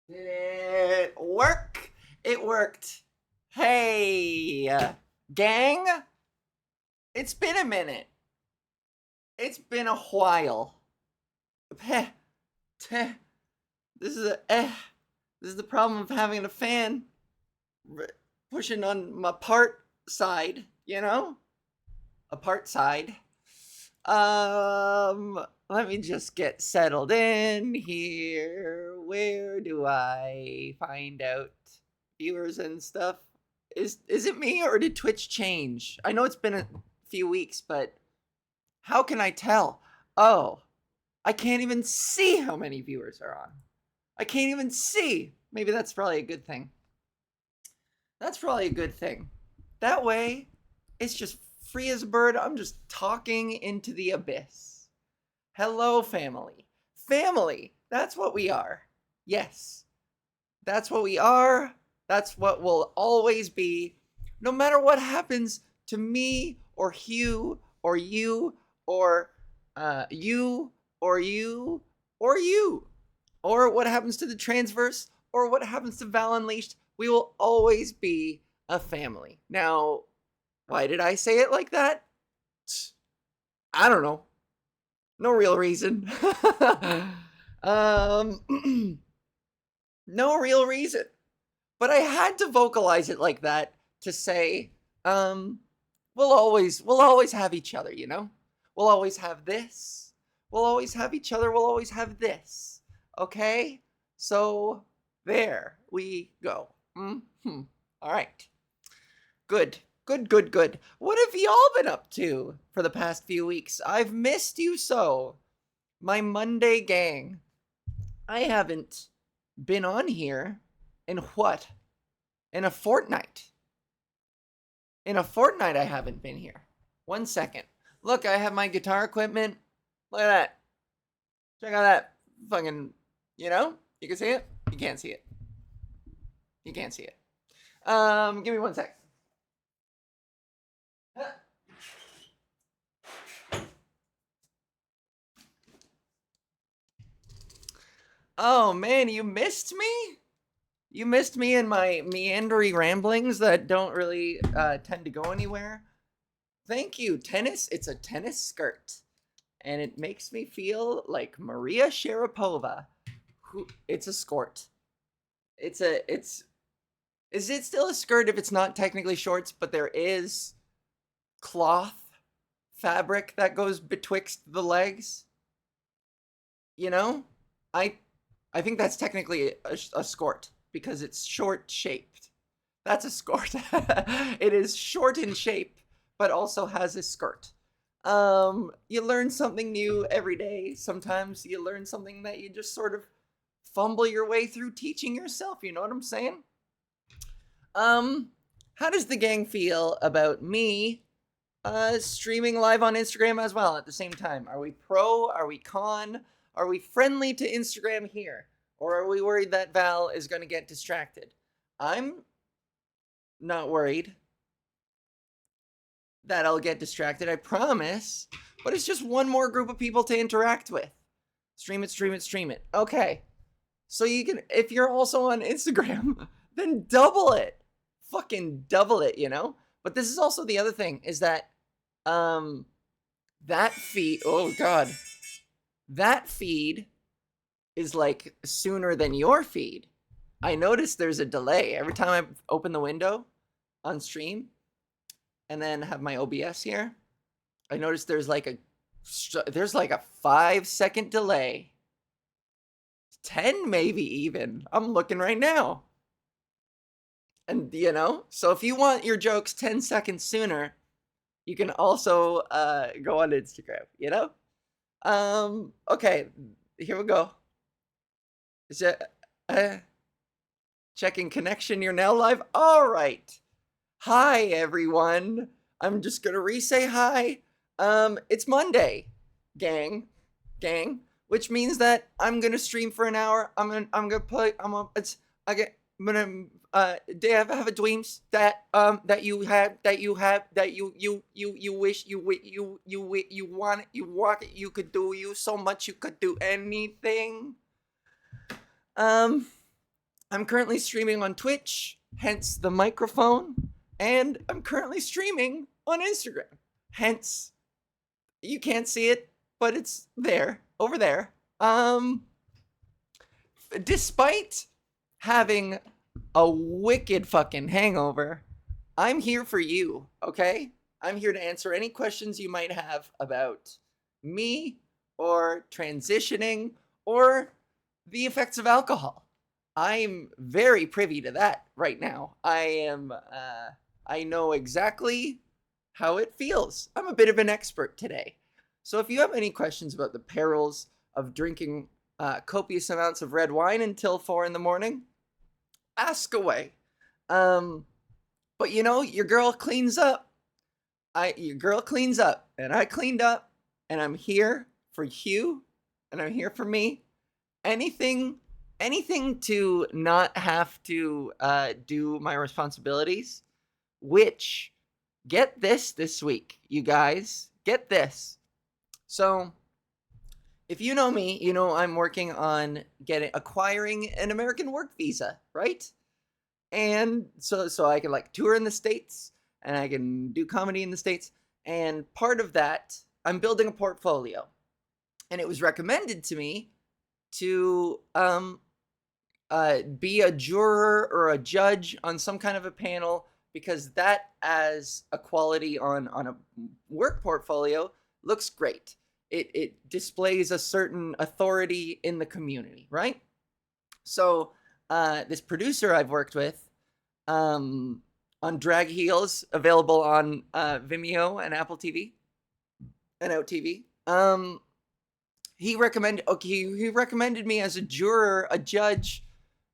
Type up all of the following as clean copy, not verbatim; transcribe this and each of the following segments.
Did it work? It worked. Hey, gang, it's been a minute. It's been a while. Peh, teh. This is a This is the problem of having a fan pushing on my part side. A part side. Let me just get settled in here. Where do I find out viewers and stuff? Is it me or did Twitch change? I know it's been a few weeks, but how can I tell? Oh, I can't even see how many viewers are on. I can't even see. Maybe that's probably a good thing. That's probably a good thing. That way, it's just free as a bird. I'm just talking into the abyss. Hello, family. Family, that's what we are. Yes, that's what we are. That's what we'll always be. No matter what happens to me or Hugh or you or you or you or you or what happens to the Transverse or what happens to Val Unleashed, we will always be a family. Now, why did I say it like that? I don't know. No real reason. um, no real reason. But I had to vocalize it like that to say, we'll always have each other, you know? We'll always have this. We'll always have each other. We'll always have this. Okay? So there we go. Mm-hmm. All right. Good. Good, good, good. What have y'all been up to for the past few weeks? I've missed you so. My Monday gang. I haven't been on here in what? In a fortnight. In a fortnight, I haven't been here. 1 second. Look, I have my guitar equipment. Look at that. Check out that fucking, you can see it? You can't see it. You can't see it. Give me 1 sec. Oh man, you missed me? You missed me in my meandering ramblings that don't really tend to go anywhere. Thank you. Tennis, it's a tennis skirt. And it makes me feel like Maria Sharapova. It's a skirt. It's is it still a skirt if it's not technically shorts, but there is cloth fabric that goes betwixt the legs? You know? I I think that's technically a skirt because it's short shaped. That's a skirt. It is short in shape, but also has a skirt. You learn something new every day. Sometimes you learn something that you just sort of fumble your way through teaching yourself. You know what I'm saying? Um, how does the gang feel about me streaming live on Instagram as well at the same time? Are we pro? Are we con? Are we friendly to Instagram here? Or are we worried that Val is going to get distracted? I'm not worried that I'll get distracted, I promise. But it's just one more group of people to interact with. Stream it, stream it, stream it. Okay. So you can, if you're also on Instagram, then double it. Fucking double it, you know? But this is also the other thing is that um that feed, oh god. That feed is like sooner than your feed. I noticed there's a delay every time I open the window on stream and then have my OBS here. I noticed there's like a 5 second delay. 10 maybe even. I'm looking right now. And so if you want your jokes 10 seconds sooner, you can also go on Instagram. Okay, here we go. Is it checking connection? You're now live. All right. Hi everyone. I'm just gonna re-say hi. It's Monday, gang, which means that I'm gonna stream for an hour. I'm gonna play. I'm gonna have a dreams that you wish you want it, you could do, you so much you could do anything. Um I'm currently streaming on Twitch, hence the microphone, and I'm currently streaming on Instagram, hence you can't see it, but it's there, over there. Despite having a wicked fucking hangover, I'm here for you, okay? I'm here to answer any questions you might have about me or transitioning or the effects of alcohol. I'm very privy to that right now. I know exactly how it feels. I'm a bit of an expert today. So if you have any questions about the perils of drinking copious amounts of red wine until 4 in the morning, ask away. But your girl cleans up. Your girl cleans up, and I cleaned up, and I'm here for you, and I'm here for me. Anything, anything to not have to do my responsibilities. Which, get this week, you guys, get this. So, if you know me, you know I'm working on acquiring an American work visa, right? And so I can like tour in the States and I can do comedy in the States. And part of that, I'm building a portfolio. And it was recommended to me to be a juror or a judge on some kind of a panel, because that as a quality on a work portfolio looks great. It displays a certain authority in the community, right? So this producer I've worked with on Drag Heels, available on Vimeo and Apple TV and OutTV. He recommended me as a juror, a judge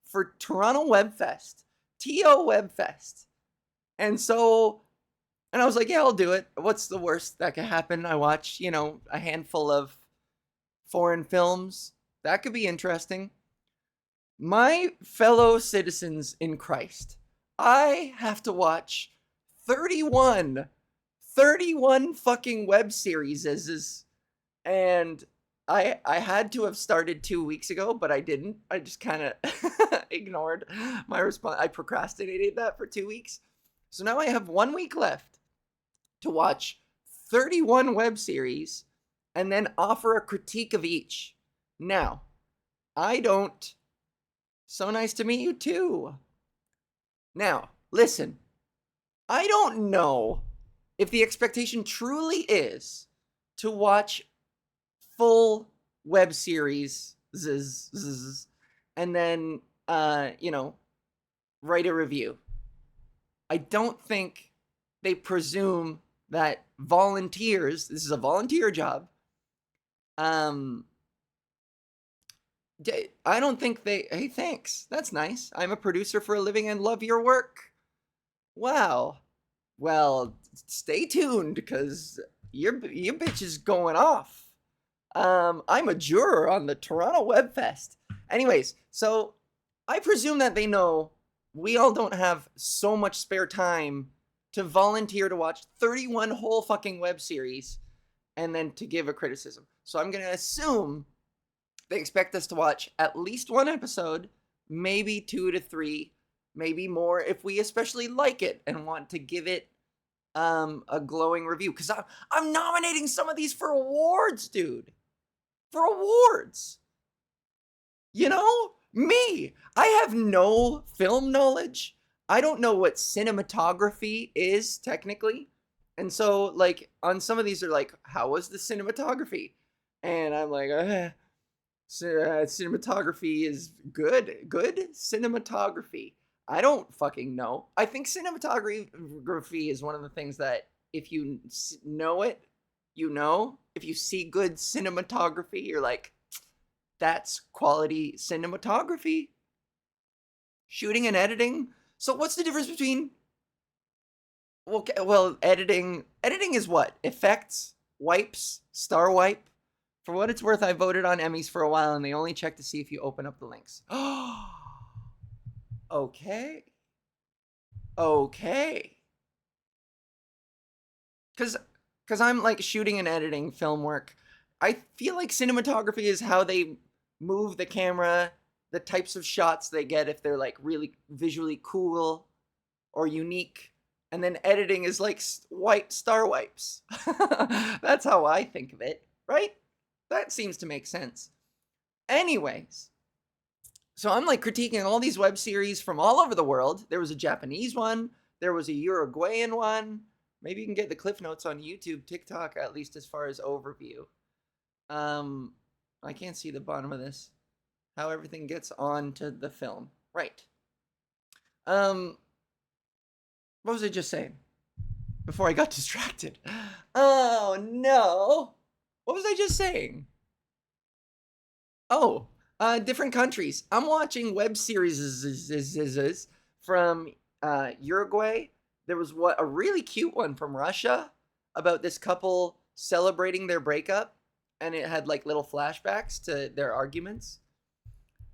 for Toronto Webfest, TO Webfest. And I was like, yeah, I'll do it. What's the worst that could happen? I watch, a handful of foreign films. That could be interesting. My fellow citizens in Christ, I have to watch 31 fucking web series, and I had to have started 2 weeks ago, but I didn't. I just kind of ignored my response. I procrastinated that for 2 weeks. So now I have 1 week left to watch 31 web series and then offer a critique of each. Now, I don't. So nice to meet you too. Now, listen. I don't know if the expectation truly is to watch full web series and then write a review. I don't think they presume that volunteers, this is a volunteer job, I don't think hey, thanks, that's nice, I'm a producer for a living and love your work. Wow. Well, stay tuned, because your bitch is going off. I'm a juror on the Toronto Webfest. Anyways, so I presume that they know we all don't have so much spare time to volunteer to watch 31 whole fucking web series and then to give a criticism. So I'm going to assume they expect us to watch at least one episode, maybe 2 to 3, maybe more if we especially like it and want to give it a glowing review. Because I'm nominating some of these for awards, dude. For awards. Me. I have no film knowledge. I don't know what cinematography is technically. And so, like, on some of these, they're like, how was the cinematography? And I'm like, cinematography is good. Good cinematography. I don't fucking know. I think cinematography is one of the things that if you know it, you know. If you see good cinematography, you're like, that's quality cinematography. Shooting and editing. So what's the difference between... Well, editing is what? Effects? Wipes? Star wipe? For what it's worth, I voted on Emmys for a while, and they only check to see if you open up the links. Okay. Because I'm like shooting and editing film work. I feel like cinematography is how they move the camera, the types of shots they get if they're like really visually cool or unique. And then editing is like white star wipes. That's how I think of it, right? That seems to make sense. Anyways, so I'm like critiquing all these web series from all over the world. There was a Japanese one, there was a Uruguayan one. Maybe you can get the cliff notes on YouTube, TikTok, at least as far as overview. I can't see the bottom of this. How everything gets onto the film. Right. What was I just saying? Before I got distracted. Oh no. What was I just saying? Oh, different countries. I'm watching web series from Uruguay. There was a really cute one from Russia about this couple celebrating their breakup, and it had like little flashbacks to their arguments.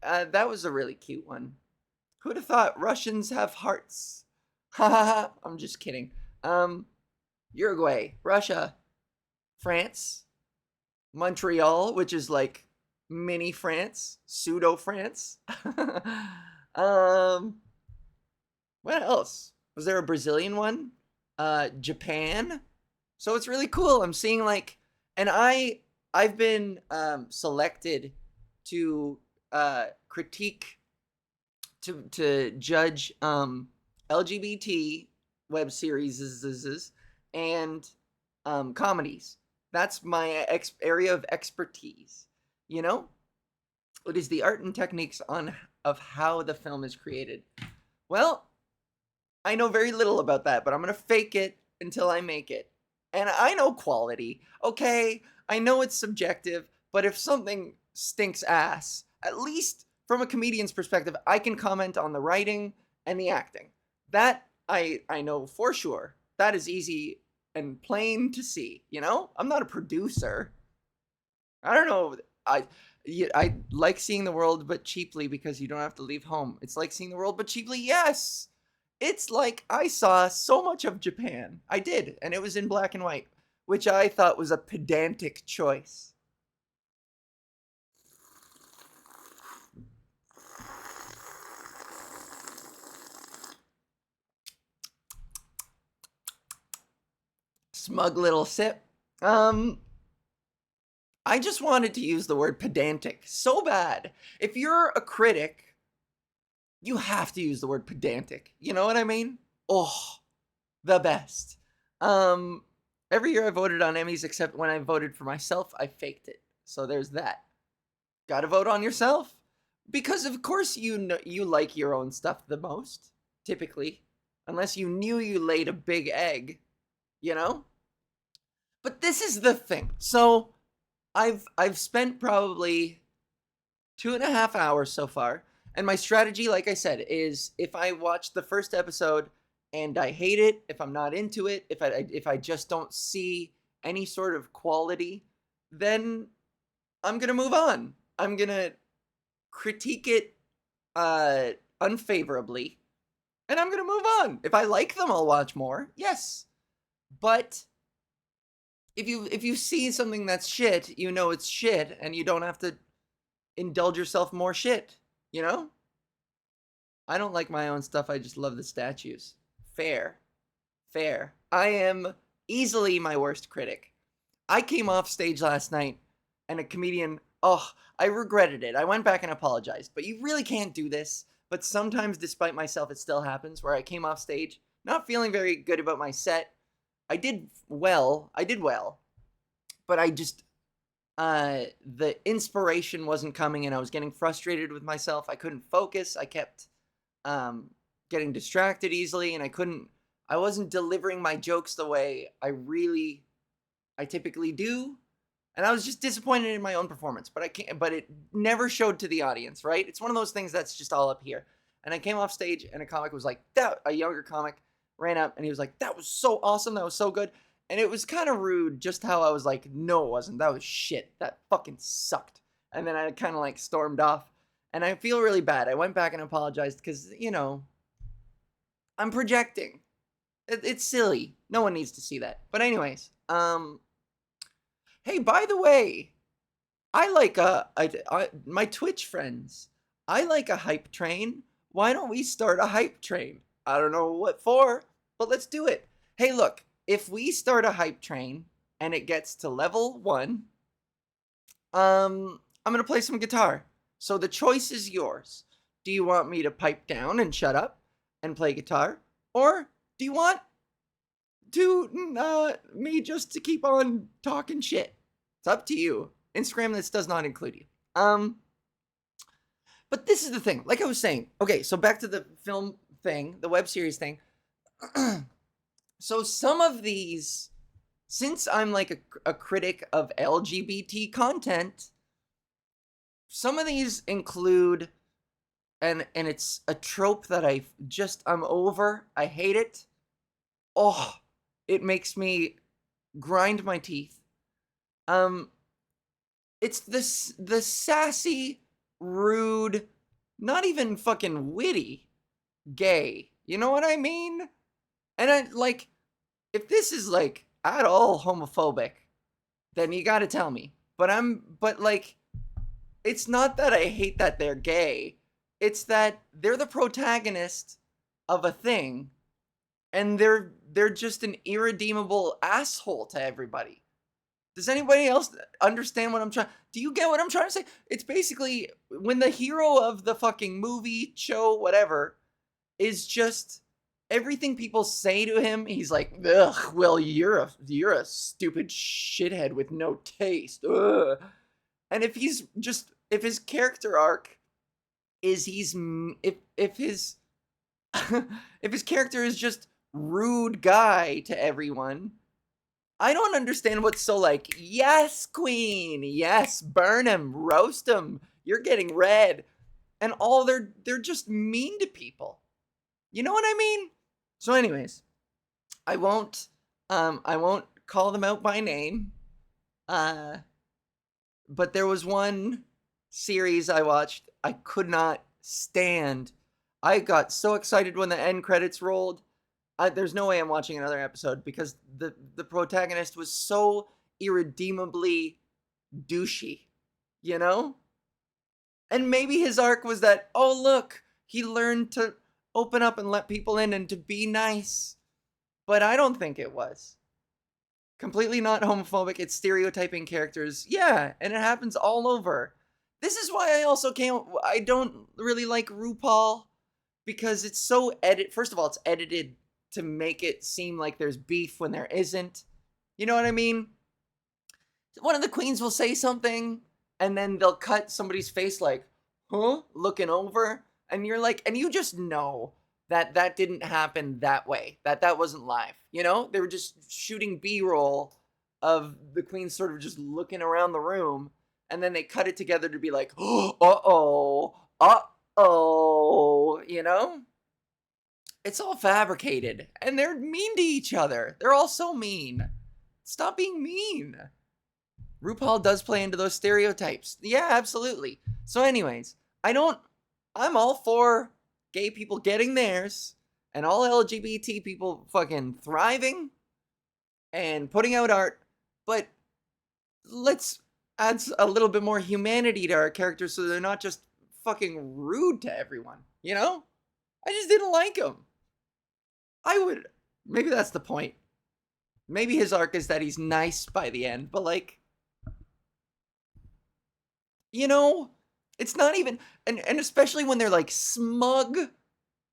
That was a really cute one. Who'd have thought Russians have hearts? Ha ha ha. I'm just kidding. Uruguay, Russia, France, Montreal, which is like mini France, pseudo France. What else? Was there a Brazilian one? Japan. So it's really cool. I'm seeing like, and I've been selected to critique, to judge LGBT web series and comedies. That's my area of expertise. You know, it is the art and techniques of how the film is created. Well, I know very little about that, but I'm gonna fake it until I make it. And I know quality. Okay, I know it's subjective, but if something stinks ass, at least from a comedian's perspective, I can comment on the writing and the acting. That I know for sure. That is easy and plain to see, you know? I'm not a producer. I don't know. I like seeing the world but cheaply because you don't have to leave home. It's like seeing the world but cheaply. Yes. It's like I saw so much of Japan. I did, and it was in black and white, which I thought was a pedantic choice. Smug little sip. I just wanted to use the word pedantic so bad. If you're a critic, you have to use the word pedantic. You know what I mean? Oh, the best. Every year I voted on Emmys, except when I voted for myself, I faked it. So there's that. Gotta vote on yourself. Because of course you like your own stuff the most, typically. Unless you knew you laid a big egg, you know? But this is the thing. So I've spent probably 2.5 hours so far, and my strategy, like I said, is if I watch the first episode and I hate it, if I'm not into it, if I just don't see any sort of quality, then I'm gonna move on. I'm gonna critique it unfavorably, and I'm gonna move on. If I like them, I'll watch more. Yes, but if you see something that's shit, you know it's shit, and you don't have to indulge yourself more shit. You know? I don't like my own stuff. I just love the statues. Fair. Fair. I am easily my worst critic. I came off stage last night and a comedian, oh, I regretted it. I went back and apologized. But you really can't do this. But sometimes, despite myself, it still happens where I came off stage not feeling very good about my set. I did well. But I just, the inspiration wasn't coming and I was getting frustrated with myself. I couldn't focus. I kept getting distracted easily, and I wasn't delivering my jokes the way I typically do. And I was just disappointed in my own performance, but it never showed to the audience, right? It's one of those things that's just all up here. And I came off stage and a comic was like, a younger comic ran up and he was like, that was so awesome. That was so good. And it was kind of rude just how I was like, no, it wasn't. That was shit. That fucking sucked. And then I kind of like stormed off. And I feel really bad. I went back and apologized because, you know, I'm projecting. It's silly. No one needs to see that. But anyways, hey, by the way, I like my Twitch friends. I like a hype train. Why don't we start a hype train? I don't know what for, but let's do it. Hey, look, if we start a hype train and it gets to level 1, I'm gonna play some guitar. So the choice is yours. Do you want me to pipe down and shut up and play guitar, or do you want to me just to keep on talking shit? It's up to you. Instagram, this does not include you. But this is the thing. Like I was saying. Okay, so back to the film thing, the web series thing. So some of these, since I'm like a critic of LGBT content, some of these include, and it's a trope that I'm over. I hate it. Oh, it makes me grind my teeth. It's the sassy, rude, not even fucking witty gay. You know what I mean? And I like, if this is like at all homophobic, then you gotta tell me. But like, it's not that I hate that they're gay. It's that they're the protagonist of a thing, and they're just an irredeemable asshole to everybody. Does anybody else understand what I'm trying? Do you get what I'm trying to say? It's basically when the hero of the fucking movie, show, whatever, is just everything people say to him, he's like, ugh, well, you're a stupid shithead with no taste. Ugh. And if his character arc is if his if his character is just rude guy to everyone, I don't understand what's so like, yes, queen, yes, burn him, roast him, you're getting red. And all they're just mean to people. You know what I mean? So anyways, I won't call them out by name. But there was one series I watched I could not stand. I got so excited when the end credits rolled. There's no way I'm watching another episode because the protagonist was so irredeemably douchey, you know? And maybe his arc was that, oh, look, he learned to open up and let people in and to be nice. But I don't think it was. Completely not homophobic. It's stereotyping characters. Yeah, and it happens all over. This is why I don't really like RuPaul, because it's so first of all, it's edited to make it seem like there's beef when there isn't. You know what I mean? One of the queens will say something, and then they'll cut somebody's face like, huh? Looking over. And you're like, and you just know that didn't happen that way. That wasn't live. You know? They were just shooting B-roll of the queen sort of just looking around the room, and then they cut it together to be like, oh, uh-oh, you know? It's all fabricated, and they're mean to each other. They're all so mean. Stop being mean. RuPaul does play into those stereotypes. Yeah, absolutely. So anyways, I'm all for gay people getting theirs, and all LGBT people fucking thriving and putting out art, but let's add a little bit more humanity to our characters so they're not just fucking rude to everyone, you know? I just didn't like him. Maybe that's the point. Maybe his arc is that he's nice by the end, but like, you know, it's not even, and especially when they're like smug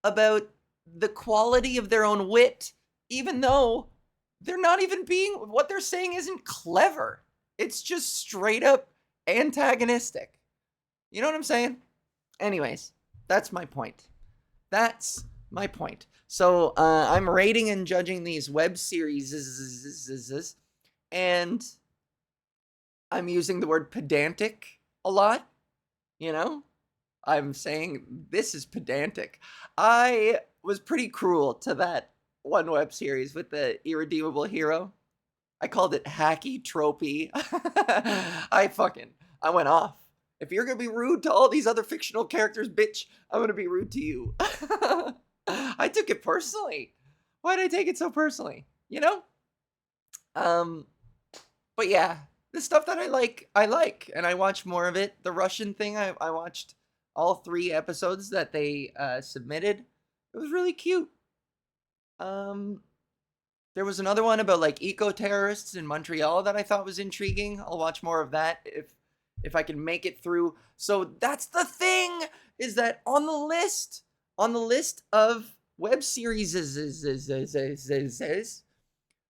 about the quality of their own wit, even though they're not even what they're saying isn't clever. It's just straight up antagonistic. You know what I'm saying? Anyways, that's my point. That's my point. So I'm rating and judging these web series, and I'm using the word pedantic a lot. You know, I'm saying this is pedantic. I was pretty cruel to that one web series with the irredeemable hero. I called it hacky tropey. I went off. If you're gonna be rude to all these other fictional characters, bitch, I'm gonna be rude to you. I took it personally. Why did I take it so personally? You know? But yeah, the stuff that I like, and I watch more of it. The Russian thing, I watched all 3 episodes that they submitted. It was really cute. There was another one about like eco-terrorists in Montreal that I thought was intriguing. I'll watch more of that if I can make it through. So that's the thing, is that on the list of web series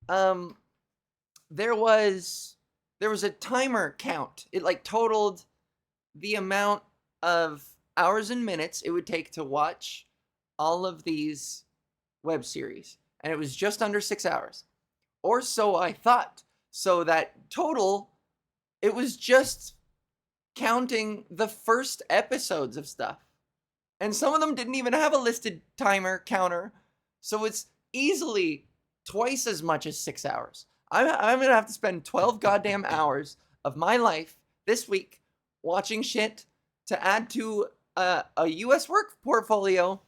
um there was a timer count. It like totaled the amount of hours and minutes it would take to watch all of these web series, and it was just under 6 hours, or so I thought. So that total, it was just counting the first episodes of stuff, and some of them didn't even have a listed timer counter, so it's easily twice as much as 6 hours. I'm gonna have to spend 12 goddamn hours of my life this week watching shit to add to a US work portfolio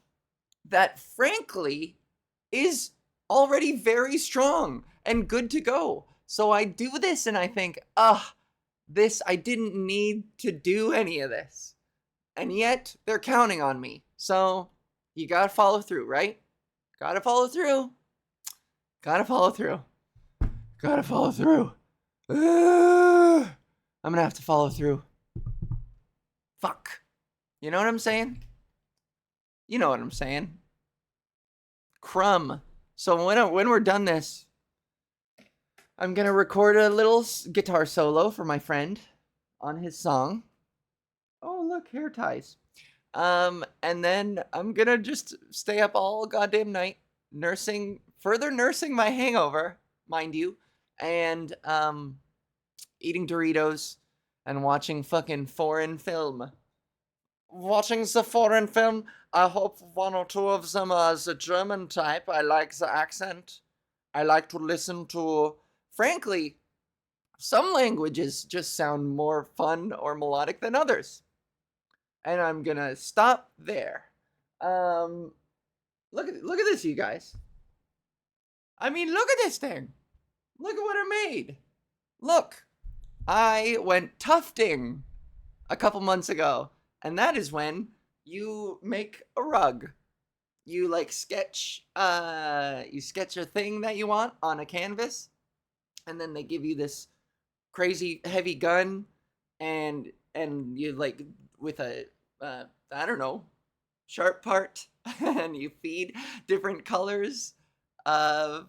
that frankly is already very strong and good to go. So I do this and I think, I didn't need to do any of this. And yet they're counting on me. So you gotta follow through, right? Gotta follow through. Gotta follow through. Gotta follow through. I'm gonna have to follow through. Fuck. You know what I'm saying? You know what I'm saying. Crumb. So when we're done this, I'm gonna record a little guitar solo for my friend on his song. Oh, look, hair ties. And then I'm gonna just stay up all goddamn night, further nursing my hangover, mind you, and eating Doritos and watching fucking foreign film. Watching the foreign film, I hope one or two of them are the German type. I like the accent. I like to listen to, frankly, some languages just sound more fun or melodic than others. And I'm gonna stop there. Look at this, you guys. I mean, look at this thing. Look at what I made. Look, I went tufting a couple months ago, and that is when you make a rug. You like sketch a thing that you want on a canvas, and then they give you this crazy heavy gun, and you like with a I don't know, sharp part, and you feed different colors of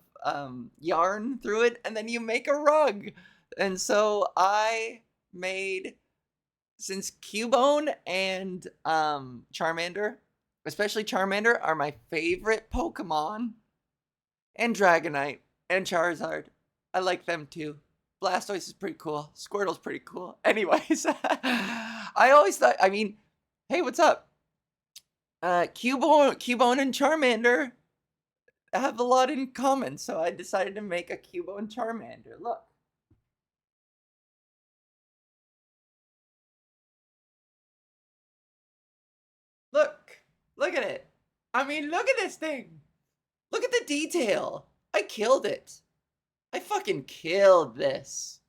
yarn through it, and then you make a rug. And so I made, since Cubone and Charmander, especially Charmander, are my favorite Pokemon, and Dragonite and Charizard, I like them too. Blastoise is pretty cool. Squirtle's pretty cool. Anyways, I always thought, I mean, hey, what's up? Cubone and Charmander have a lot in common, so I decided to make a Cubone Charmander. Look. Look at it. I mean, look at this thing. Look at the detail. I killed it. I fucking killed this.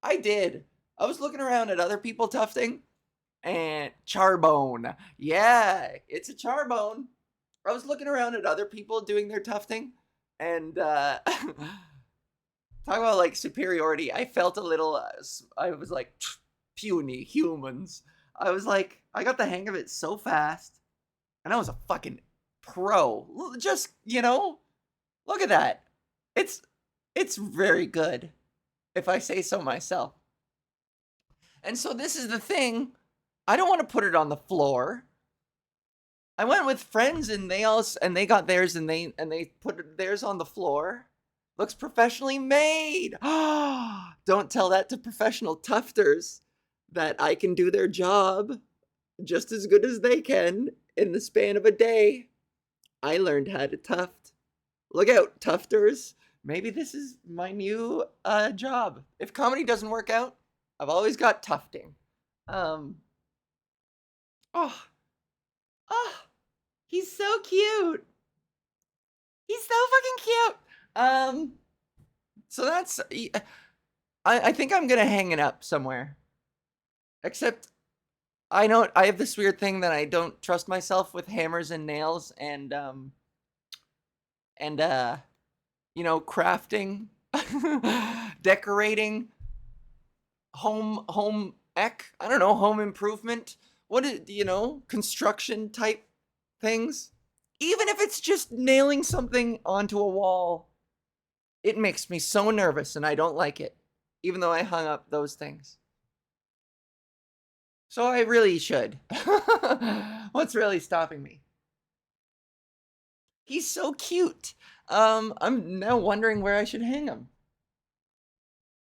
I did. I was looking around at other people tufting, and Charbone. Yeah, it's a Charbone. I was looking around at other people doing their tufting, and talk about like superiority. I felt a little. I was like, puny humans. I was like, I got the hang of it so fast, and I was a fucking pro. Just, look at that. It's very good, if I say so myself. And so this is the thing. I don't want to put it on the floor. I went with friends, and they got theirs, and they put theirs on the floor. Looks professionally made. Don't tell that to professional tufters, that I can do their job just as good as they can in the span of a day. I learned how to tuft. Look out, tufters. Maybe this is my new job. If comedy doesn't work out, I've always got tufting. Oh, he's so cute. He's so fucking cute. So that's, I think I'm gonna hang it up somewhere. Except I know I have this weird thing that I don't trust myself with hammers and nails and crafting, decorating, home ec, I don't know, home improvement. What is, construction type things? Even if it's just nailing something onto a wall, it makes me so nervous and I don't like it, even though I hung up those things. So I really should. What's really stopping me? He's so cute. I'm now wondering where I should hang him.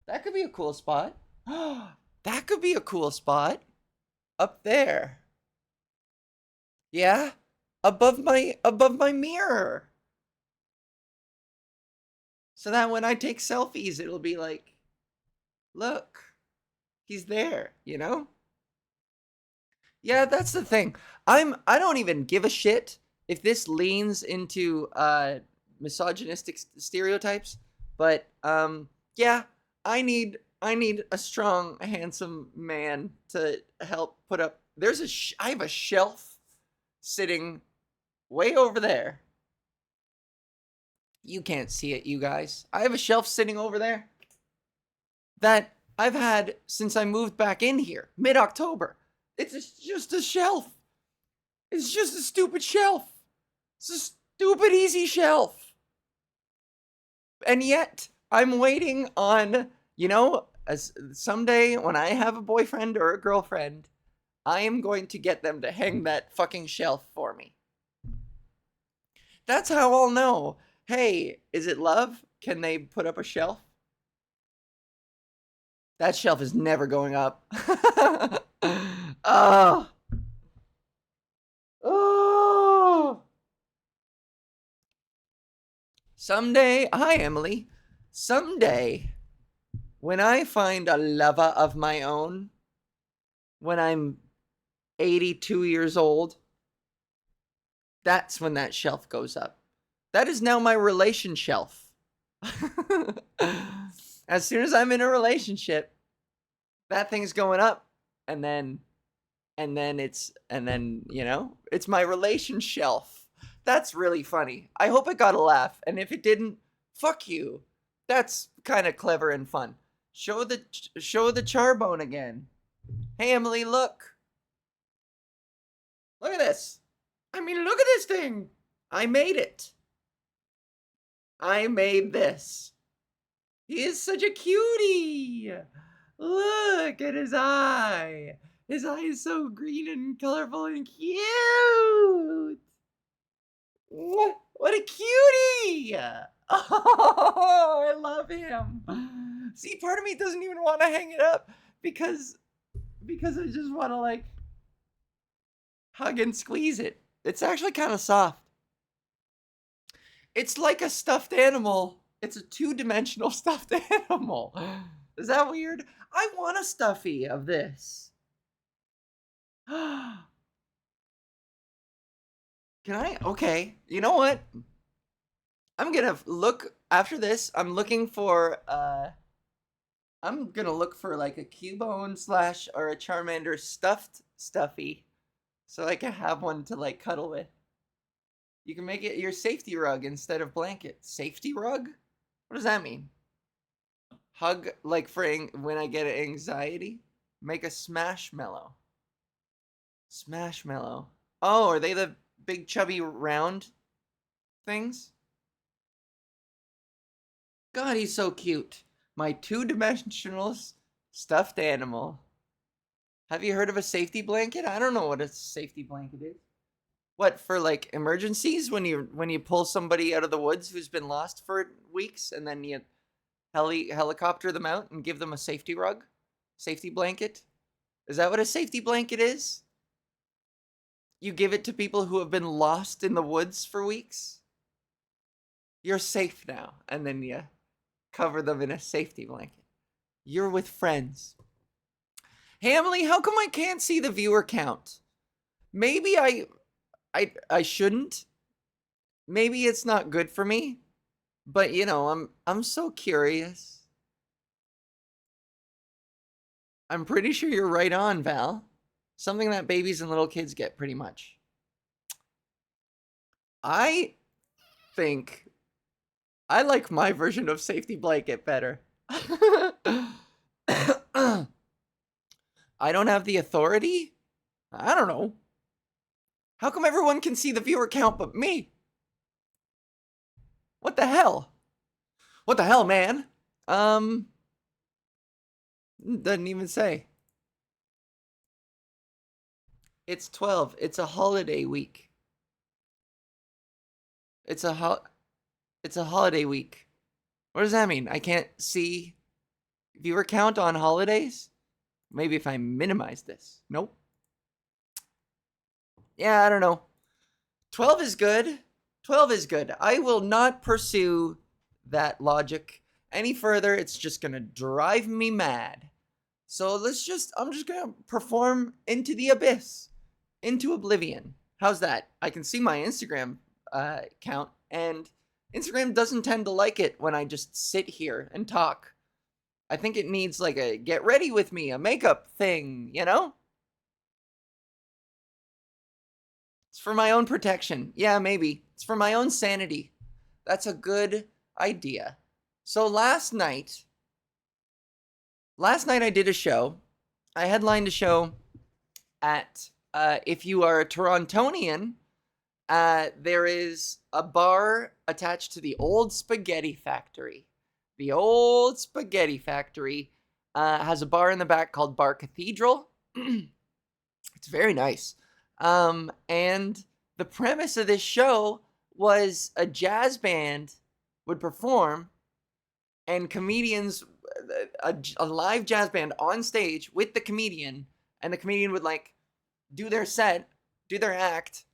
That could be a cool spot. That could be a cool spot. Up there. Yeah? Above my mirror. So that when I take selfies, it'll be like, look, he's there, you know? Yeah, that's the thing. I don't even give a shit if this leans into misogynistic stereotypes, but yeah, I need a strong, handsome man to help put up. I have a shelf sitting way over there. You can't see it, you guys. I have a shelf sitting over there that I've had since I moved back in here, mid-October. Just a shelf. It's just a stupid shelf. It's a stupid easy shelf. And yet, I'm waiting on, as someday when I have a boyfriend or a girlfriend, I am going to get them to hang that fucking shelf for me. That's how I'll know. Hey, is it love? Can they put up a shelf? That shelf is never going up. Oh. Oh. Someday, hi Emily. Someday, when I find a lover of my own, when I'm 82 years old, that's when that shelf goes up. That is now my relation shelf. As soon as I'm in a relationship, that thing's going up, and then it's my relation shelf. That's really funny. I hope it got a laugh, and if it didn't, fuck you. That's kind of clever and fun. Show the charbone again. Hey Emily, look. Look at this. I mean, look at this thing. I made it. I made this. He is such a cutie. Look at his eye. His eye is so green and colorful and cute. What a cutie. Oh, I love him. See, part of me doesn't even want to hang it up because I just want to hug and squeeze it. It's actually kind of soft. It's like a stuffed animal. It's a two-dimensional stuffed animal. Is that weird? I want a stuffy of this. Can I? Okay. You know what? I'm gonna look after this. I'm looking for I'm gonna look for like a Cubone / or a Charmander stuffed stuffy, so I can have one to cuddle with. You can make it your safety rug instead of blanket. Safety rug? What does that mean? Hug for when I get anxiety? Make a smashmallow. Smashmallow. Oh, are they the big chubby round things? God, he's so cute. My two-dimensional stuffed animal. Have you heard of a safety blanket? I don't know what a safety blanket is. What, for emergencies when you pull somebody out of the woods who's been lost for weeks and then you helicopter them out and give them a safety rug? Safety blanket? Is that what a safety blanket is? You give it to people who have been lost in the woods for weeks? You're safe now, and then you cover them in a safety blanket. You're with friends. Hey Emily, how come I can't see the viewer count? Maybe I shouldn't. Maybe it's not good for me. But I'm so curious. I'm pretty sure you're right on, Val. Something that babies and little kids get pretty much. I think I like my version of safety blanket better. I don't have the authority? I don't know. How come everyone can see the viewer count but me? What the hell? What the hell, man? Doesn't even say. It's 12. It's a holiday week. It's a holiday week. What does that mean? I can't see viewer count on holidays? Maybe if I minimize this. Nope. Yeah, I don't know. 12 is good. 12 is good. I will not pursue that logic any further. It's just going to drive me mad. So I'm just going to perform into the abyss, into oblivion. How's that? I can see my Instagram count, and Instagram doesn't tend to like it when I just sit here and talk. I think it needs like a get ready with me, a makeup thing, you know? It's for my own protection. Yeah, maybe. It's for my own sanity. That's a good idea. So last night I did a show. I headlined a show at, if you are a Torontonian, there is a bar attached to the old Spaghetti Factory. The old Spaghetti Factory has a bar in the back called Bar Cathedral. It's very nice. And the premise of this show was a jazz band would perform, and comedians, a live jazz band on stage with the comedian, and the comedian would like do their set, do their act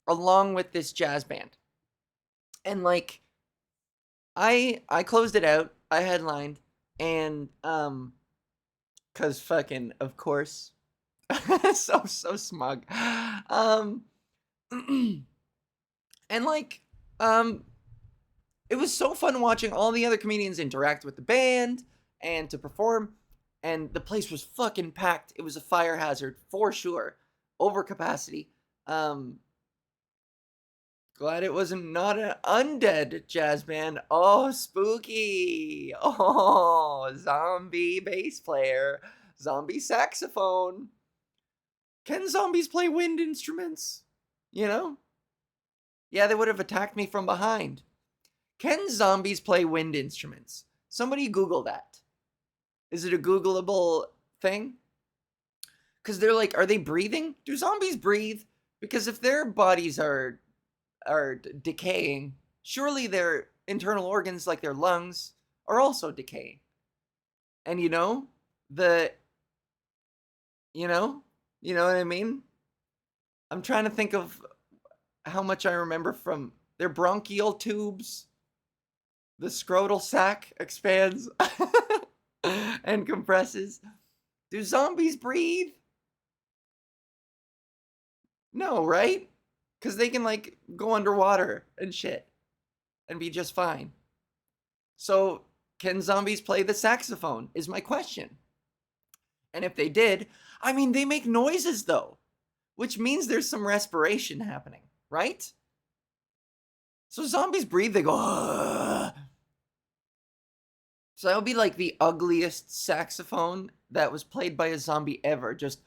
along with this jazz band. And like I closed it out, I headlined, and cuz fucking of course. so smug. And like it was so fun watching all the other comedians interact with the band and to perform, and the place was fucking packed. It was a fire hazard for sure. Over capacity. Glad it wasn't not an undead jazz band. Oh, spooky. Oh, zombie bass player, zombie saxophone. Can zombies play wind instruments? You know? Yeah, they would have attacked me from behind. Can zombies play wind instruments? Somebody Google that. Is it a Googleable thing? Because they're like, are they breathing? Do zombies breathe? Because if their bodies are decaying, surely their internal organs, like their lungs, are also decaying. And you know what I mean? I'm trying to think of how much I remember from their bronchial tubes. The scrotal sac expands and compresses. Do zombies breathe? No, right? Because they can like go underwater and shit and be just fine. So can zombies play the saxophone is my question. And if they did, I mean, they make noises though, which means there's some respiration happening, right? So zombies breathe, they go, ugh. So that would be like the ugliest saxophone that was played by a zombie ever. Just,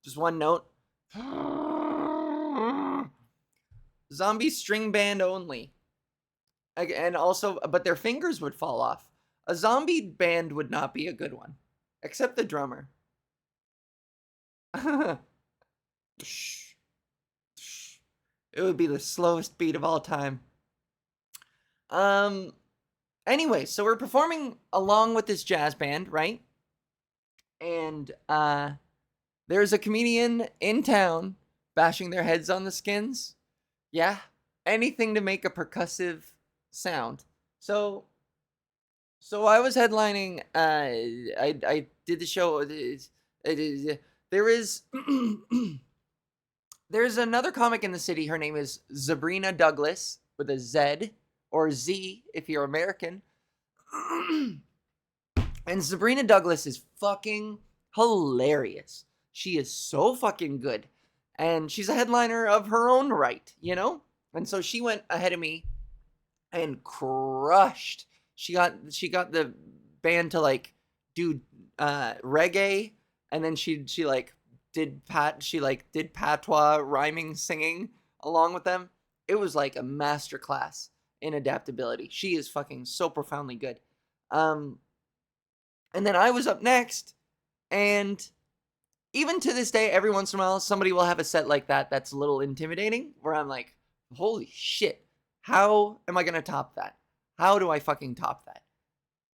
just one note. Zombie string band only. And also, but their fingers would fall off. A zombie band would not be a good one. Except the drummer. It would be the slowest beat of all time. Anyway, so we're performing along with this jazz band, right? And there's a comedian in town bashing their heads on the skins. Yeah, anything to make a percussive sound. So I was headlining. I did the show. There is there's another comic in the city. Her name is Sabrina Douglas with a Z or Z if you're American. And Sabrina Douglas is fucking hilarious. She is so fucking good. And she's a headliner of her own right, you know? And so she went ahead of me and crushed. She got the band to like do reggae, and then she like did patois rhyming singing along with them. It was like a masterclass in adaptability. She is fucking so profoundly good. Um and then I was up next, and even to this day, every once in a while, somebody will have a set like that that's a little intimidating, where I'm like, holy shit, how am I going to top that? How do I fucking top that?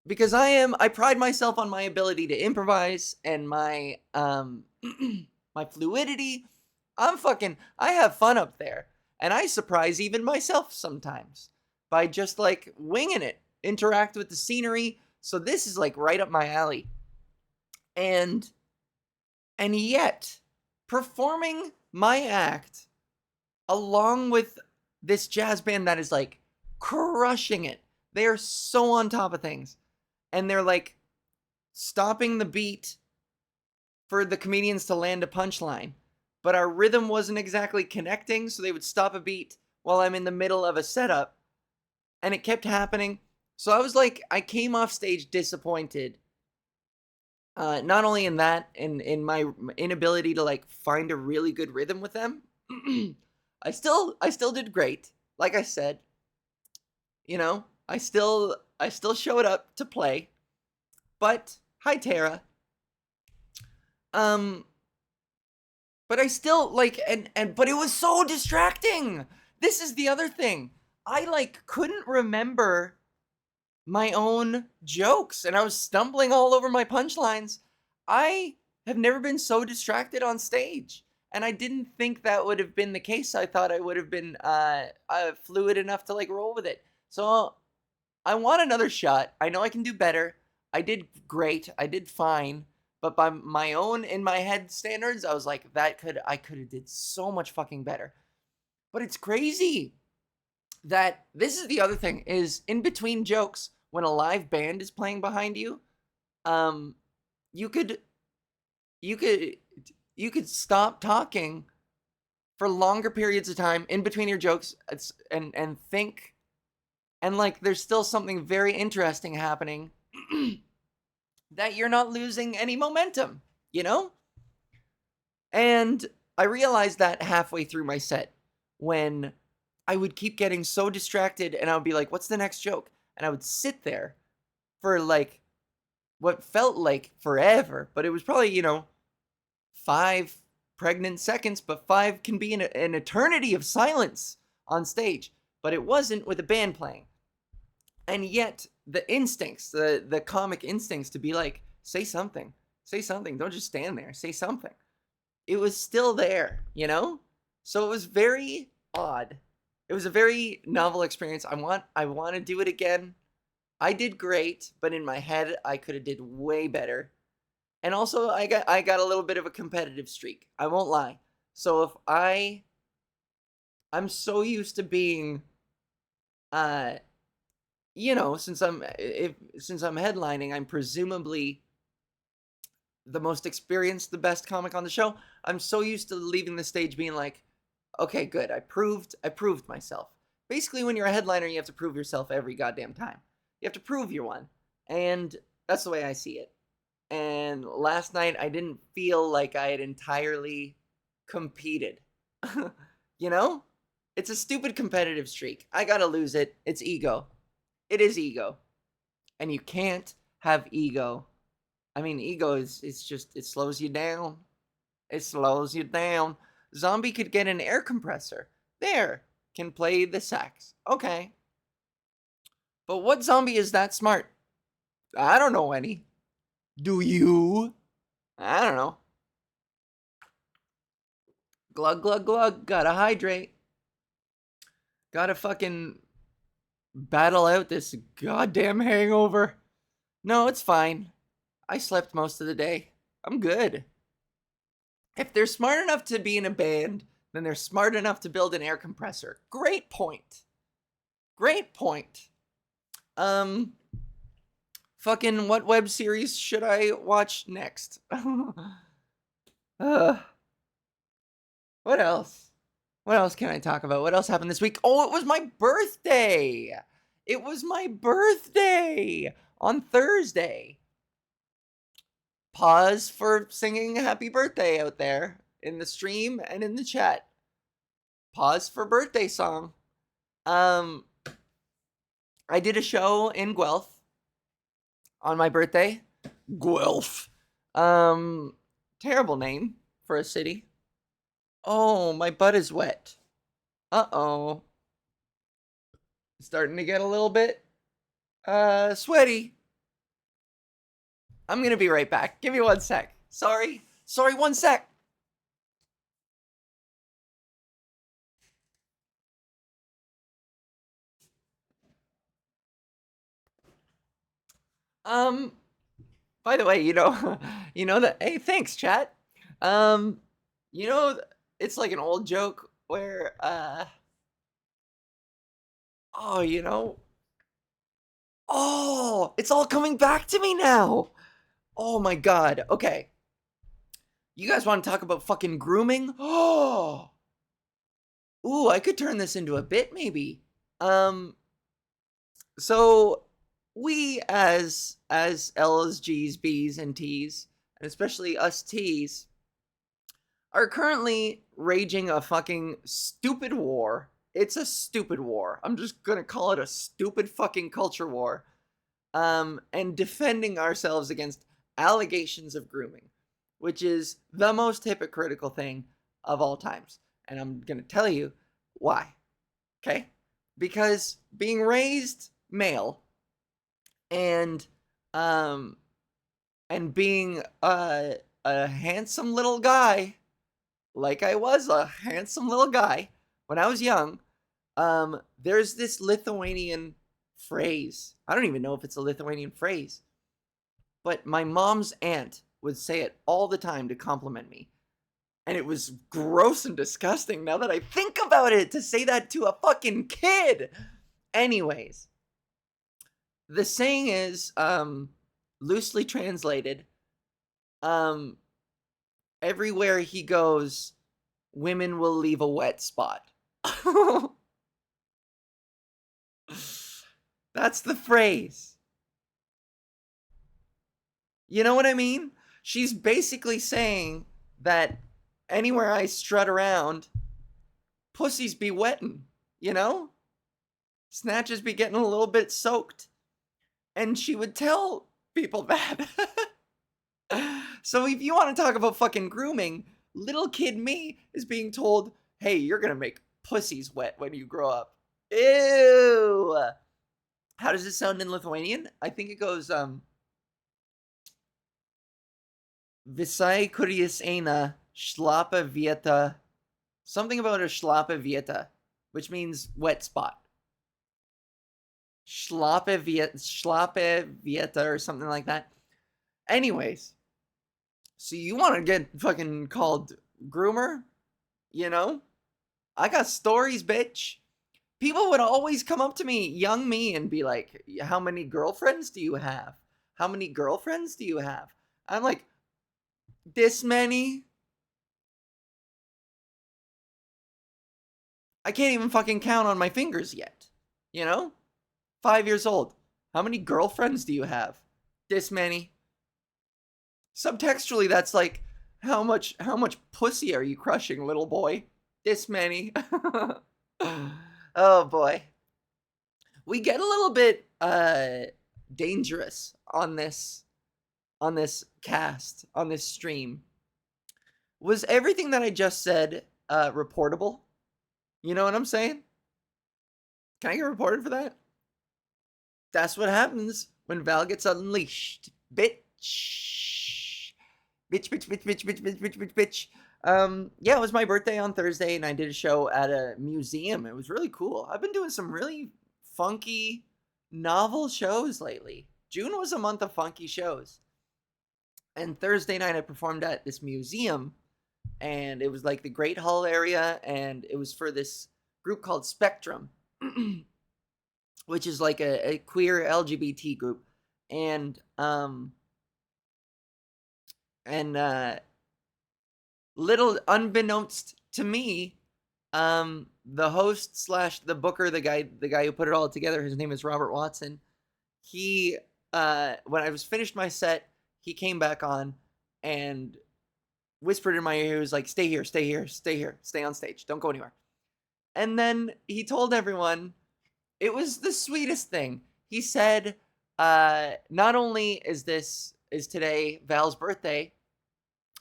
Because I pride myself on my ability to improvise and my, my fluidity. I have fun up there. And I surprise even myself sometimes by just like winging it, interact with the scenery. So this is like right up my alley. And yet, performing my act along with this jazz band that is like crushing it. They are so on top of things. And they're like stopping the beat for the comedians to land a punchline. But our rhythm wasn't exactly connecting, so they would stop a beat while I'm in the middle of a setup. And it kept happening. So I was like, I came off stage disappointed. Not only in that, in my inability to like find a really good rhythm with them, I still did great. Like I said, you know, I still showed up to play. But hi Tara. But I still like but it was so distracting. This is the other thing. I like couldn't remember my own jokes, and I was stumbling all over my punchlines. I have never been so distracted on stage, and I didn't think that would have been the case. I thought I would have been fluid enough to like roll with it. So I want another shot. I know I can do better. I did great. I did fine. But by my own in my head standards, I was like, I could have did so much fucking better. But it's crazy that this is the other thing is in between jokes when a live band is playing behind you, you could stop talking for longer periods of time in between your jokes and think, and like there's still something very interesting happening that you're not losing any momentum, you know? And I realized that halfway through my set when I would keep getting so distracted, and I would be like, what's the next joke? And I would sit there for like what felt like forever, but it was probably, 5 pregnant seconds, but 5 can be an eternity of silence on stage, but it wasn't with a band playing. And yet the instincts, the comic instincts to be like, say something, don't just stand there, say something. It was still there, So it was very odd. It was a very novel experience. I want to do it again. I did great, but in my head, I could have did way better. And also, I got a little bit of a competitive streak. I won't lie. So if I'm so used to being, since I'm headlining, I'm presumably the most experienced, the best comic on the show. I'm so used to leaving the stage being like, okay, good. I proved myself. Basically, when you're a headliner, you have to prove yourself every goddamn time. You have to prove you're one. And that's the way I see it. And last night, I didn't feel like I had entirely competed. It's a stupid competitive streak. I gotta lose it. It's ego. It is ego. And you can't have ego. I mean, ego is just, it slows you down. It slows you down. Zombie could get an air compressor. There, can play the sax. Okay. But what zombie is that smart? I don't know any. Do you? I don't know. Glug, glug, glug. Gotta hydrate. Gotta fucking battle out this goddamn hangover. No, it's fine. I slept most of the day. I'm good. If they're smart enough to be in a band, then they're smart enough to build an air compressor. Great point. Great point. Fucking what web series should I watch next? uh, what else? What else can I talk about? What else happened this week? Oh, it was my birthday. It was my birthday on Thursday. Pause for singing happy birthday out there in the stream and in the chat. Pause for birthday song. I did a show in Guelph on my birthday. Guelph. Terrible name for a city. Oh, my butt is wet. Uh-oh. Starting to get a little bit, sweaty. I'm gonna be right back. Give me 1 sec. Sorry, 1 sec. By the way, you know, you know that, hey, thanks, chat. You know, it's like an old joke where, oh, you know, oh, it's all coming back to me now. Oh my God. Okay. You guys want to talk about fucking grooming? Oh, ooh, I could turn this into a bit maybe. So we as L's, G's, B's, and T's, and especially us T's, are currently raging a fucking stupid war. It's a stupid war. I'm just gonna call it a stupid fucking culture war. And defending ourselves against allegations of grooming, which is the most hypocritical thing of all times. And I'm gonna tell you why. Okay? Because being raised male and being a handsome little guy, like I was a handsome little guy when I was young, there's this Lithuanian phrase. I don't even know if it's a Lithuanian phrase, but my mom's aunt would say it all the time to compliment me. And it was gross and disgusting now that I think about it, to say that to a fucking kid. Anyways, the saying is, loosely translated, everywhere he goes, women will leave a wet spot. That's the phrase. You know what I mean? She's basically saying that anywhere I strut around, pussies be wettin', you know? Snatches be getting a little bit soaked. And she would tell people that. So if you want to talk about fucking grooming, little kid me is being told, hey, you're gonna make pussies wet when you grow up. Ew! How does it sound in Lithuanian? I think it goes, Visai kuris eina šlapia vieta. Something about a šlapia vieta, which means wet spot. Šlapia vieta or something like that. Anyways, so you want to get fucking called groomer? You know? I got stories, bitch. People would always come up to me, young me, and be like, how many girlfriends do you have? How many girlfriends do you have? I'm like, this many? I can't even fucking count on my fingers yet. You know? 5 years old. How many girlfriends do you have? This many. Subtextually, that's like, how much pussy are you crushing, little boy? This many. Oh boy. We get a little bit dangerous on this cast, on this stream. Was everything that I just said reportable? You know what I'm saying? Can I get reported for that? That's what happens when Val gets unleashed. Bitch. Bitch, bitch, bitch, bitch, bitch, bitch, bitch, bitch, bitch. Yeah, it was my birthday on Thursday, and I did a show at a museum. It was really cool. I've been doing some really funky, novel shows lately. June was a month of funky shows. And Thursday night, I performed at this museum, and it was like the Great Hall area, and it was for this group called Spectrum, which is like a queer LGBT group. And and little unbeknownst to me, the host slash the booker, the guy who put it all together, his name is Robert Watson. He when I was finished my set, he came back on and whispered in my ear. He was like, "Stay here, stay here, stay here, stay on stage, don't go anywhere." And then he told everyone, it was the sweetest thing. He said, "Not only is today Val's birthday,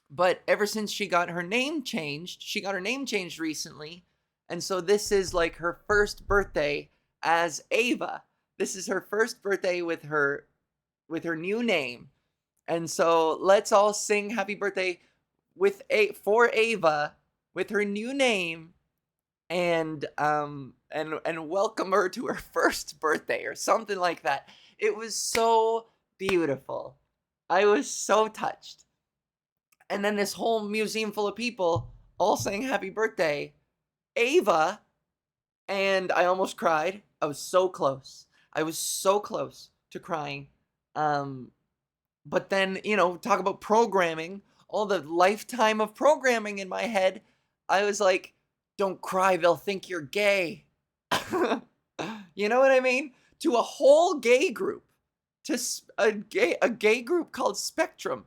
but ever since she got her name changed, recently, and so this is like her first birthday as Ava. This is her first birthday with her new name, and so let's all sing happy birthday for Ava with her new name, and welcome her to her first birthday," or something like that. It was so beautiful. I was so touched. And then this whole museum full of people all saying happy birthday, Ava, and I almost cried. I was so close. I was so close to crying. But then, talk about programming, all the lifetime of programming in my head. I was like, don't cry, they'll think you're gay. You know what I mean? To a whole gay group, to a gay group called Spectrum.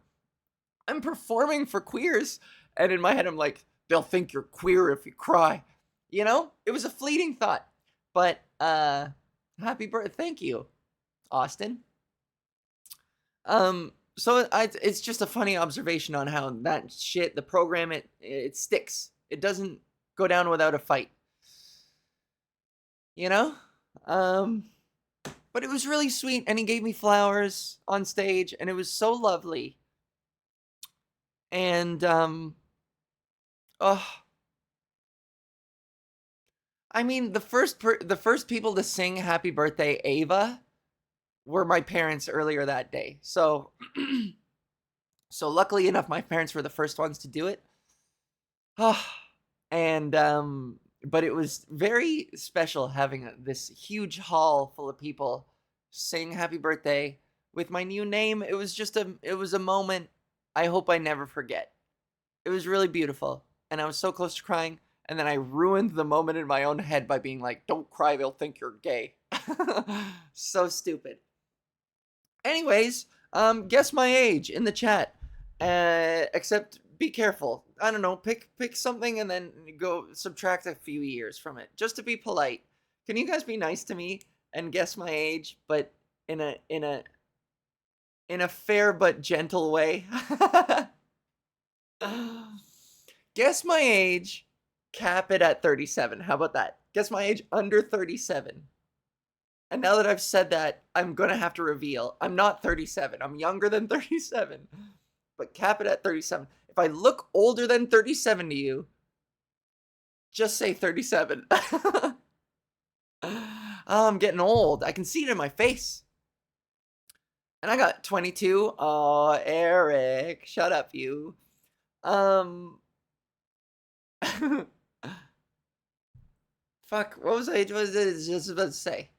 I'm performing for queers, and in my head I'm like, they'll think you're queer if you cry. It was a fleeting thought. But happy birthday. Thank you, Austin. So it's just a funny observation on how that shit, the program, it sticks. It doesn't go down without a fight. But it was really sweet, and he gave me flowers on stage, and it was so lovely. And oh, I mean, the first people to sing "Happy Birthday, Ava" were my parents earlier that day. So, so luckily enough, my parents were the first ones to do it. And but it was very special having this huge hall full of people sing "Happy Birthday" with my new name. It was a moment I hope I never forget. It was really beautiful, and I was so close to crying, and then I ruined the moment in my own head by being like, don't cry, they'll think you're gay. So stupid. Anyways, guess my age in the chat. Except be careful. I don't know, pick something and then go subtract a few years from it, just to be polite. Can you guys be nice to me and guess my age, but in a fair but gentle way? Guess my age, cap it at 37. How about that? Guess my age under 37. And now that I've said that, I'm going to have to reveal I'm not 37. I'm younger than 37. But cap it at 37. If I look older than 37 to you, just say 37. Oh, I'm getting old. I can see it in my face. And I got 22. Oh, Eric, shut up, you. Fuck, what was I just about to say?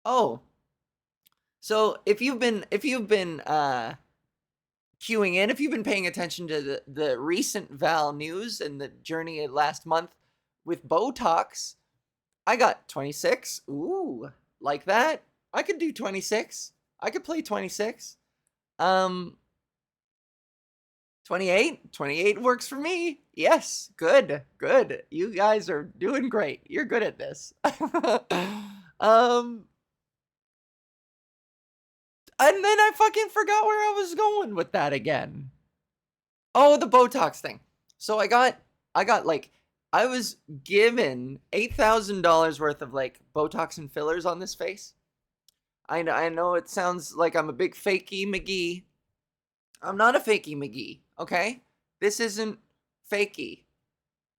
Oh, so if you've been queuing in, if you've been paying attention to the recent Val news and the journey last month with Botox, I got 26. Ooh, like that? I could do 26. I could play 26. 28? 28 works for me. Yes, good. You guys are doing great. You're good at this. And then I fucking forgot where I was going with that again. Oh, the Botox thing. So I got like, I was given $8,000 worth of like Botox and fillers on this face. I know it sounds like I'm a big fakey McGee. I'm not a fakey McGee, okay? This isn't fakey.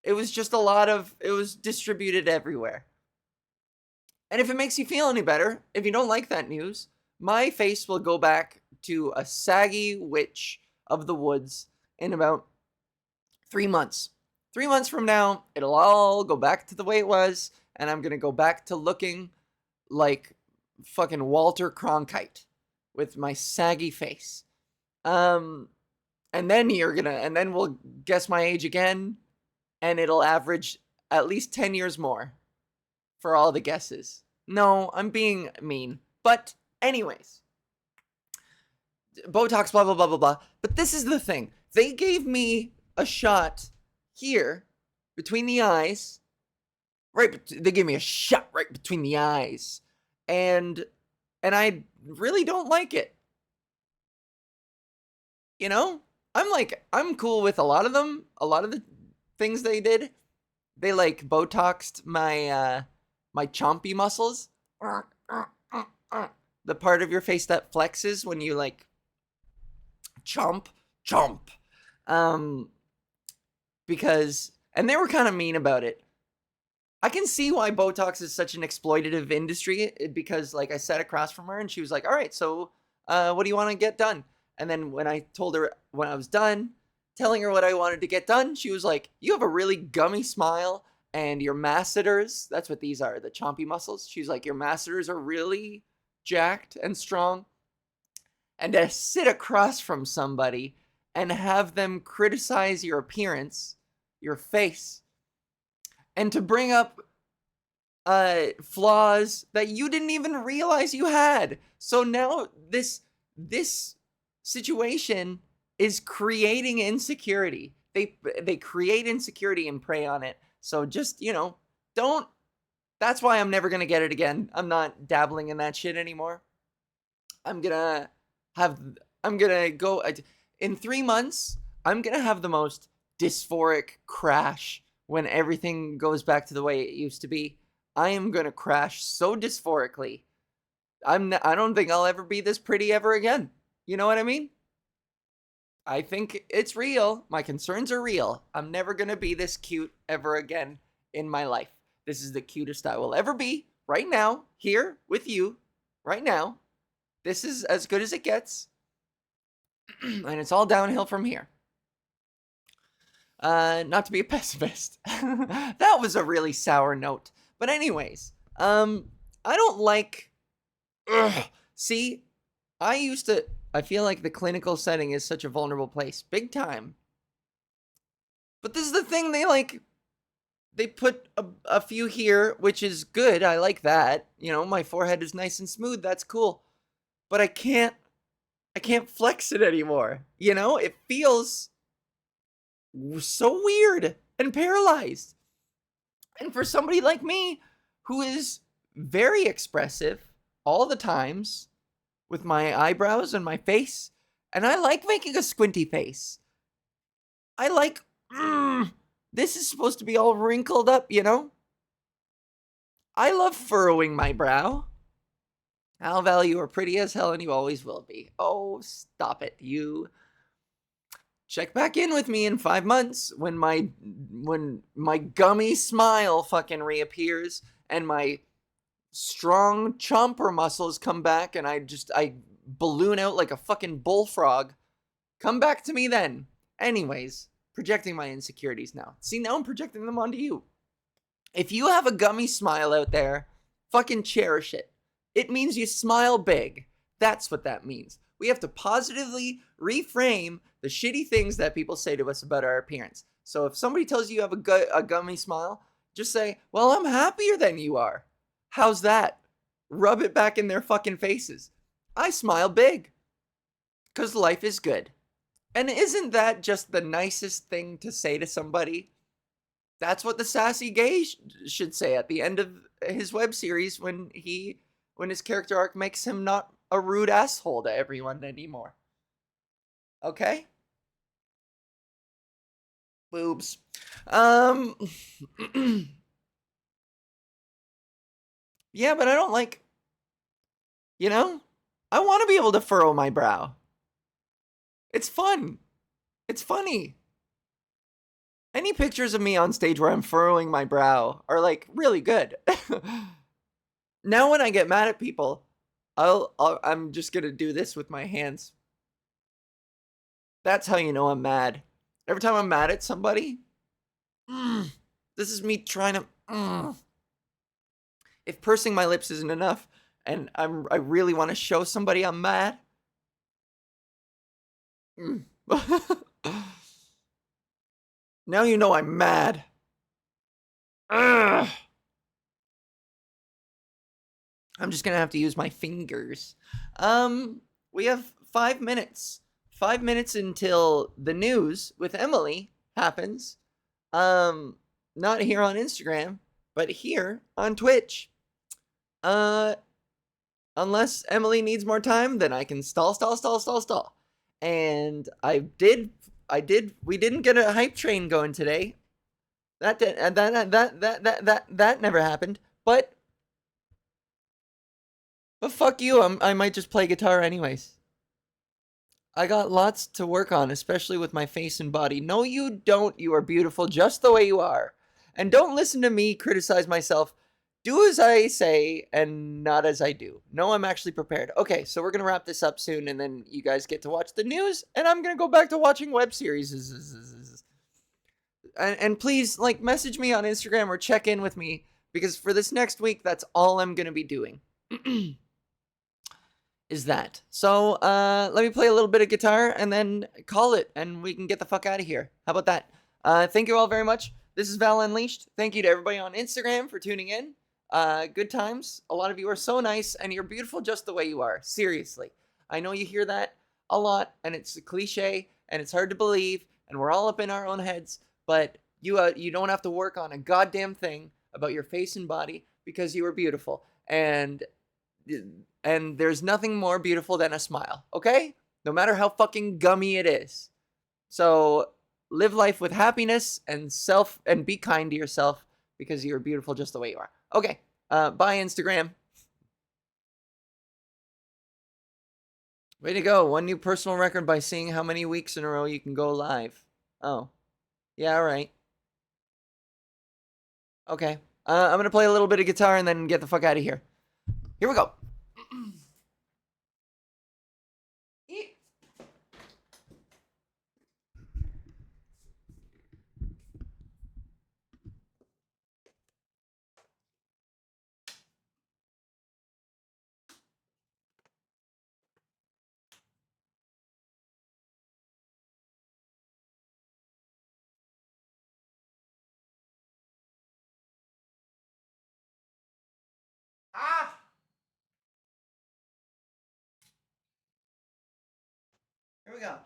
It was just it was distributed everywhere. And if it makes you feel any better, if you don't like that news, my face will go back to a saggy witch of the woods in about 3 months. 3 months from now, it'll all go back to the way it was, and I'm gonna go back to looking like fucking Walter Cronkite. with my saggy face. And then and then we'll guess my age again, and it'll average at least 10 years more for all the guesses. No, I'm being mean. But anyways, Botox, blah, blah, blah, blah, blah. But this is the thing. They gave me a shot here between the eyes. They gave me a shot right between the eyes. And I really don't like it. You know? I'm cool with a lot of them. A lot of the things they did. They like Botoxed my my chompy muscles. The part of your face that flexes when you like chomp. Because and they were kind of mean about it. I can see why Botox is such an exploitative industry, because like I sat across from her and she was like, all right, so what do you want to get done? And then when I told her when I was done telling her what I wanted to get done, she was like, you have a really gummy smile and your masseters, that's what these are, the chompy muscles. She's like, your masseters are really jacked and strong. And to sit across from somebody and have them criticize your appearance, your face, and to bring up flaws that you didn't even realize you had. So now this situation is creating insecurity. They create insecurity and prey on it. So just, don't. That's why I'm never gonna get it again. I'm not dabbling in that shit anymore. I'm gonna go in 3 months. I'm gonna have the most dysphoric crash when everything goes back to the way it used to be. I am gonna crash so dysphorically. I don't think I'll ever be this pretty ever again. You know what I mean? I think it's real. My concerns are real. I'm never gonna be this cute ever again in my life. This is the cutest I will ever be right now, here with you, right now. This is as good as it gets. And it's all downhill from here. Not to be a pessimist. That was a really sour note. But anyways, I don't like... See, I feel like the clinical setting is such a vulnerable place. Big time. But this is the thing, they put a few here, which is good. I like that. My forehead is nice and smooth. That's cool. But I can't flex it anymore. It feels so weird and paralyzed. And for somebody like me, who is very expressive all the times with my eyebrows and my face, and I like making a squinty face. I like, this is supposed to be all wrinkled up, I love furrowing my brow. Val, you are pretty as hell and you always will be. Oh, stop it, you. Check back in with me in 5 months when my gummy smile fucking reappears and my strong chomper muscles come back and I balloon out like a fucking bullfrog. Come back to me then. Anyways, projecting my insecurities now. See, now I'm projecting them onto you. If you have a gummy smile out there, fucking cherish it. It means you smile big. That's what that means. We have to positively reframe the shitty things that people say to us about our appearance. So if somebody tells you you have a gummy smile, just say, well, I'm happier than you are. How's that? Rub it back in their fucking faces. I smile big. Because life is good. And isn't that just the nicest thing to say to somebody? That's what the sassy gay should say at the end of his web series when his character arc makes him not a rude asshole to everyone anymore. Okay? Boobs. Yeah, but I don't like, I want to be able to furrow my brow. It's fun. It's funny. Any pictures of me on stage where I'm furrowing my brow are like really good. Now when I get mad at people, I'm just gonna do this with my hands. That's how you know I'm mad. Every time I'm mad at somebody, this is me trying to. If pursing my lips isn't enough, and I really want to show somebody I'm mad, Mm. Now you know I'm mad. Ugh. I'm just gonna have to use my fingers. We have 5 minutes. 5 minutes until the news with Emily happens. Um, Not here on Instagram, but here on Twitch. Uh, unless Emily needs more time, then I can stall. And we didn't get a hype train going today. That never happened. But fuck you. I might just play guitar anyways. I got lots to work on, especially with my face and body. No, you don't. You are beautiful just the way you are. And don't listen to me criticize myself. Do as I say and not as I do. No, I'm actually prepared. Okay, so we're going to wrap this up soon, and then you guys get to watch the news, and I'm going to go back to watching web series. And please, like, message me on Instagram or check in with me, because for this next week, that's all I'm going to be doing. Is that. So let me play a little bit of guitar and then call it, and we can get the fuck out of here. How about that? Thank you all very much. This is Val Unleashed. Thank you to everybody on Instagram for tuning in. Good times. A lot of you are so nice, and you're beautiful just the way you are. Seriously. I know you hear that a lot, and it's a cliche, and it's hard to believe, and we're all up in our own heads, but you don't have to work on a goddamn thing about your face and body because you are beautiful. And there's nothing more beautiful than a smile, okay? No matter how fucking gummy it is. So live life with happiness and be kind to yourself because you're beautiful just the way you are. Okay, bye Instagram. Way to go. One new personal record by seeing how many weeks in a row you can go live. Oh, yeah, all right. Okay. I'm going to play a little bit of guitar and then get the fuck out of here. Here we go. Ah! Here we go.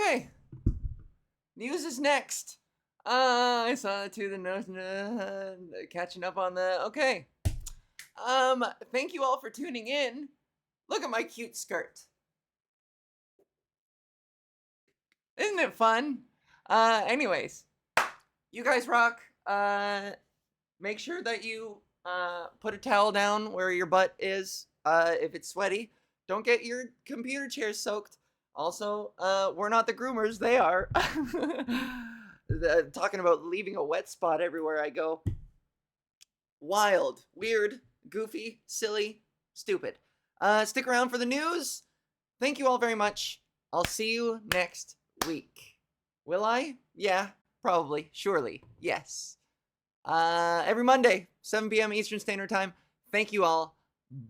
Okay. News is next. I saw it too. The nose catching up on the. Okay. Thank you all for tuning in. Look at my cute skirt. Isn't it fun? Anyways, you guys rock. Make sure that you put a towel down where your butt is if it's sweaty. Don't get your computer chairs soaked. Also, we're not the groomers, they are. Talking about leaving a wet spot everywhere I go. Wild, weird, goofy, silly, stupid. Stick around for the news. Thank you all very much. I'll see you next week. Will I? Yeah, probably, surely, yes. Every Monday, 7 p.m. Eastern Standard Time. Thank you all. Bye.